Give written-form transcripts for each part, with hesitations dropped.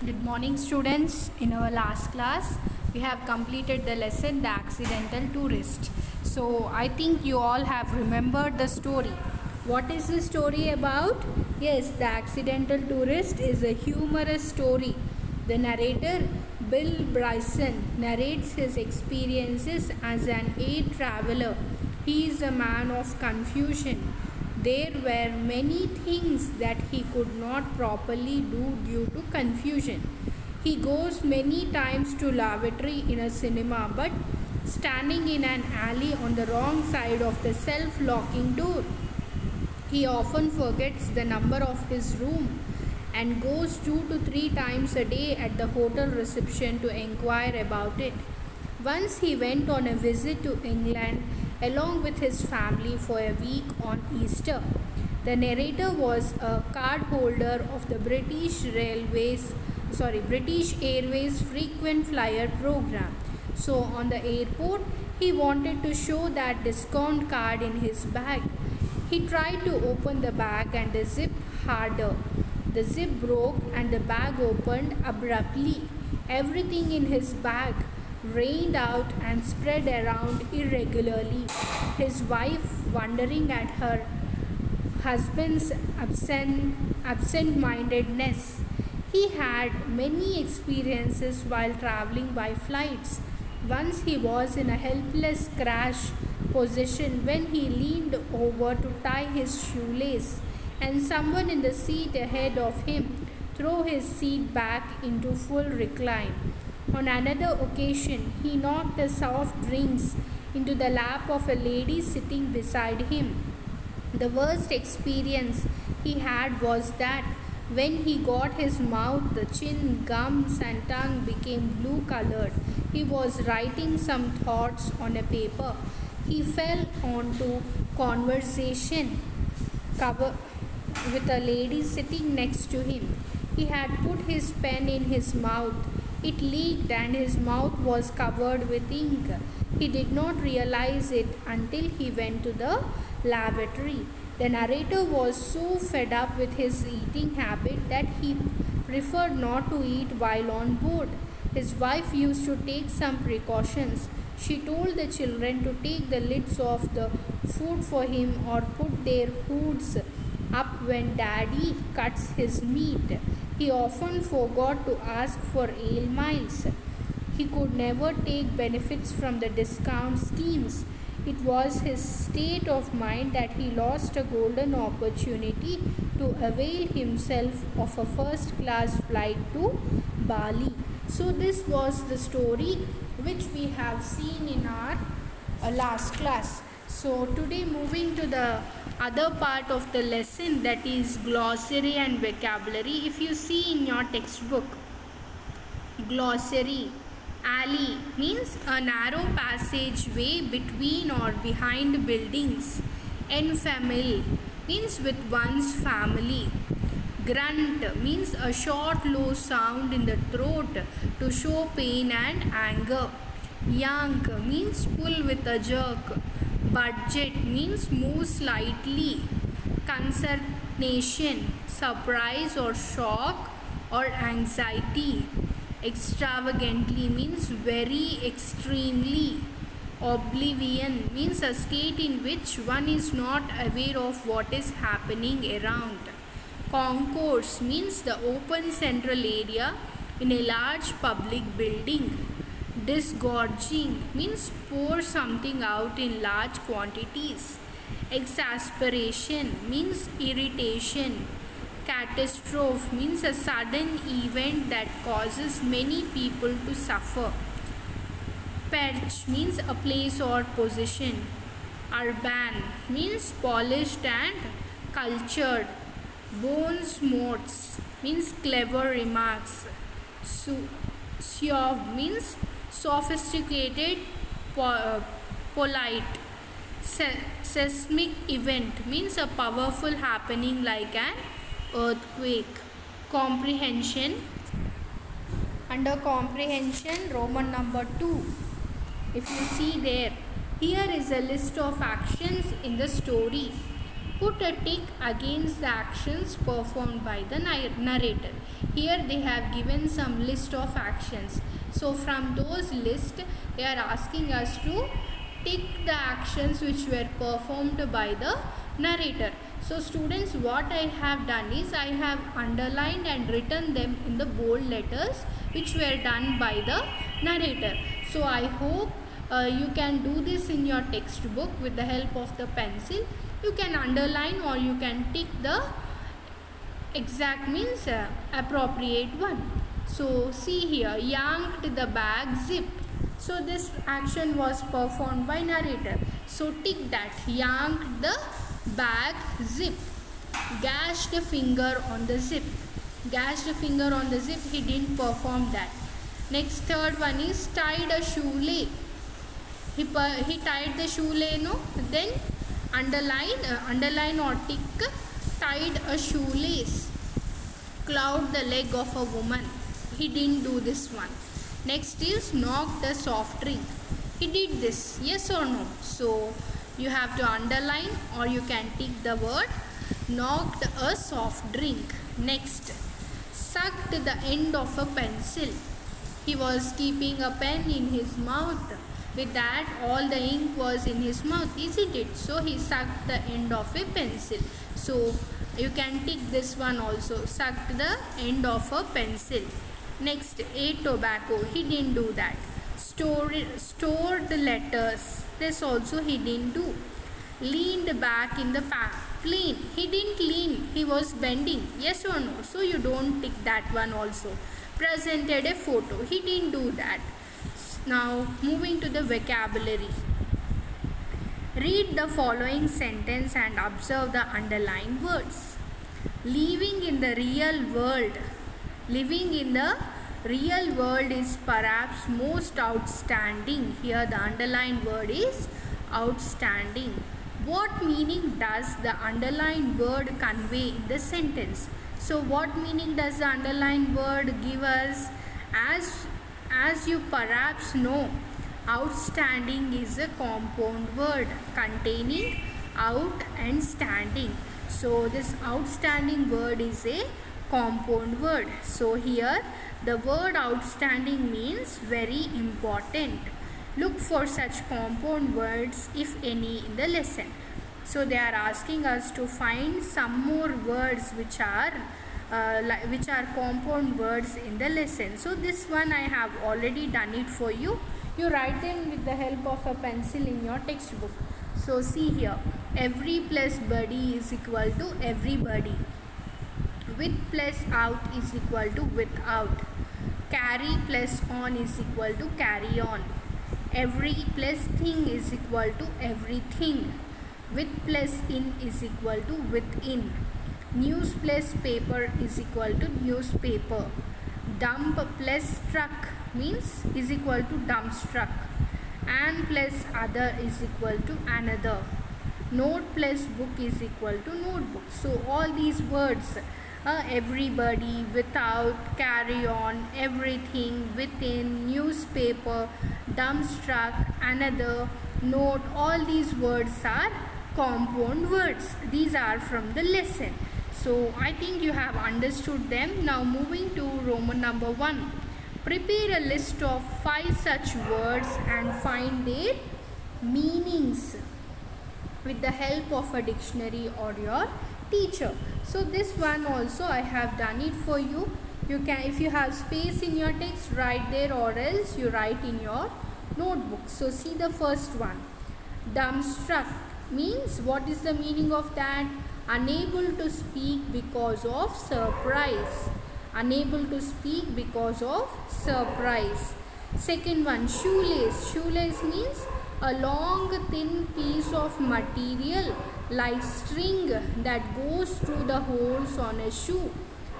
Good morning, students. In our last class, we have completed the lesson The Accidental Tourist. So, I think you all have remembered the story. What is the story about? Yes, The Accidental Tourist is a humorous story. The narrator, Bill Bryson, narrates his experiences as an air traveler. He is a man of confusion. There were many things that he could not properly do due to confusion. He goes many times to lavatory in a cinema, but standing in an alley on the wrong side of the self-locking door. He often forgets the number of his room and goes 2 to 3 times a day at the hotel reception to inquire about it. Once he went on a visit to England along with his family for a week on Easter. The narrator was a card holder of the British Airways frequent flyer program. So on the airport, he wanted to show that discount card in his bag. He tried to open the bag and the zip harder. The zip broke and the bag opened abruptly. Everything in his bag rained out and spread around irregularly. His wife, wondering at her husband's absent-mindedness. He had many experiences while traveling by flights. Once he was in a helpless crash position when he leaned over to tie his shoelace, and someone in the seat ahead of him threw his seat back into full recline. On another occasion, he knocked the soft drinks into the lap of a lady sitting beside him. The worst experience he had was that when he got his mouth, the chin, gums, and tongue became blue colored. He was writing some thoughts on a paper. He fell onto conversation cover with a lady sitting next to him. He had put his pen in his mouth. It leaked and his mouth was covered with ink. He did not realize it until he went to the lavatory. The narrator was so fed up with his eating habit that he preferred not to eat while on board. His wife used to take some precautions. She told the children to take the lids off the food for him or put their hoods up when daddy cuts his meat. He often forgot to ask for ale miles. He could never take benefits from the discount schemes. It was his state of mind that he lost a golden opportunity to avail himself of a first class flight to Bali. So, this was the story which we have seen in our last class. So, today moving to the other part of the lesson, that is glossary and vocabulary. If you see in your textbook, glossary, alley means a narrow passageway between or behind buildings. En famille means with one's family. Grunt means a short low sound in the throat to show pain and anger. Yank means pull with a jerk. Budget means move slightly. Consternation, surprise or shock or anxiety. Extravagantly means very extremely. Oblivion means a state in which one is not aware of what is happening around. Concourse means the open central area in a large public building. Disgorging means pour something out in large quantities. Exasperation means irritation. Catastrophe means a sudden event that causes many people to suffer. Perch means a place or position. Urban means polished and cultured. Bones mots means clever remarks. Suave means sophisticated, polite. Seismic event means a powerful happening like an earthquake. Comprehension. Under comprehension, Roman number 2. If you see there, here is a list of actions in the story. Put a tick against the actions performed by the narrator. Here they have given some list of actions. So from those list, they are asking us to tick the actions which were performed by the narrator. So students, what I have done is I have underlined and written them in the bold letters which were done by the narrator. So I hope you can do this in your textbook with the help of the pencil. You can underline or you can tick the exact means appropriate one. So see here, yanked the bag zip. So this action was performed by narrator. So tick that, yanked the bag zip. Gashed a finger on the zip. Gashed a finger on the zip, he didn't perform that. Next, third one is tied a shoelace. He tied the shoelace, no? Then underline or tick, tied a shoelace. Clawed the leg of a woman. He didn't do this one. Next is knocked a soft drink. He did this, yes or no? So you have to underline or you can tick the word knocked a soft drink. Next, sucked the end of a pencil. He was keeping a pen in his mouth. With that, all the ink was in his mouth, isn't it? So he sucked the end of a pencil. So you can tick this one also, sucked the end of a pencil. Next, ate tobacco. He didn't do that. Stored letters. This also he didn't do. Leaned back in the plane. He didn't lean. He was bending. Yes or no? So you don't tick that one also. Presented a photo. He didn't do that. Now moving to the vocabulary. Read the following sentence and observe the underlined words. Living in the real world. Living in the real world is perhaps most outstanding. Here the underlined word is outstanding. What meaning does the underlined word convey in the sentence? So what meaning does the underlined word give us? As you perhaps know, outstanding is a compound word containing out and standing. So this outstanding word is a compound word. So here the word outstanding means very important. Look for such compound words, if any, in the lesson. So they are asking us to find some more words which are compound words in the lesson. So this one I have already done it for you. You write them with the help of a pencil in your textbook. So see here, every plus buddy is equal to everybody. With plus out is equal to without. Carry plus on is equal to carry on. Every plus thing is equal to everything. With plus in is equal to within. News plus paper is equal to newspaper. Dump plus truck means is equal to dump truck. And plus other is equal to another. Note plus book is equal to notebook. So all these words, everybody, without, carry on, everything, within, newspaper, dump truck, another, note, all these words are compound words. These are from the lesson. So I think you have understood them. Now moving to Roman number 1. Prepare a list of 5 such words and find their meanings with the help of a dictionary or your teacher. So this one also I have done it for you. You can, if you have space in your text, write there, or else you write in your notebook. So see the first one. Dumbstruck means, what is the meaning of that? Unable to speak because of surprise. Unable to speak because of surprise. Second one, shoelace. Shoelace means a long thin piece of material like string that goes through the holes on a shoe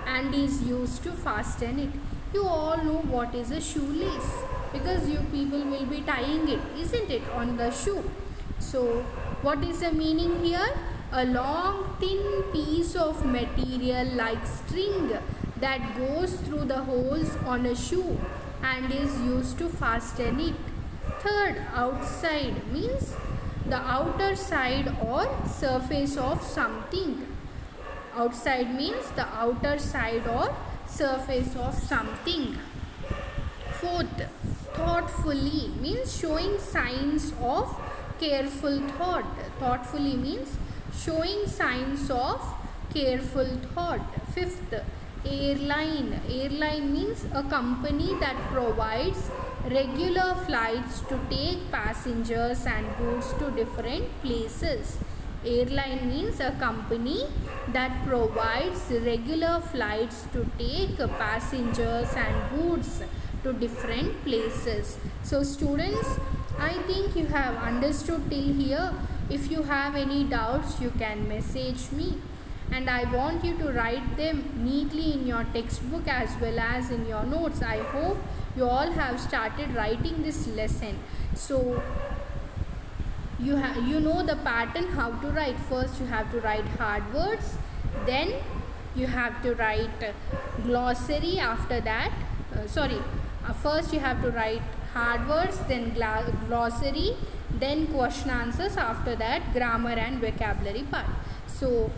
and is used to fasten it. You all know what is a shoelace because you people will be tying it, isn't it, on the shoe. So what is the meaning here? A long thin piece of material like string that goes through the holes on a shoe and is used to fasten it. Third, outside means the outer side or surface of something. Outside means the outer side or surface of something. Fourth, thoughtfully means showing signs of careful thought. Thoughtfully means showing signs of careful thought. Fifth, airline. Airline means a company that provides regular flights to take passengers and goods to different places. Airline means a company that provides regular flights to take passengers and goods to different places. So students, I think you have understood till here. If you have any doubts, you can message me, and I want you to write them neatly in your textbook as well as in your notes. I hope you all have started writing this lesson. So you know the pattern how to write. First you have to write hard words, then you have to write glossary. After that first you have to write hard words, then glossary, then question answers, after that grammar and vocabulary part. So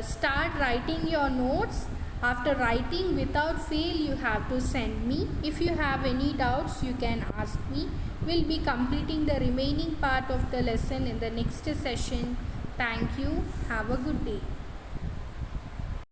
start writing your notes. After writing, without fail you have to send me. If you have any doubts, you can ask me. We'll be completing the remaining part of the lesson in the next session. Thank you. Have a good day.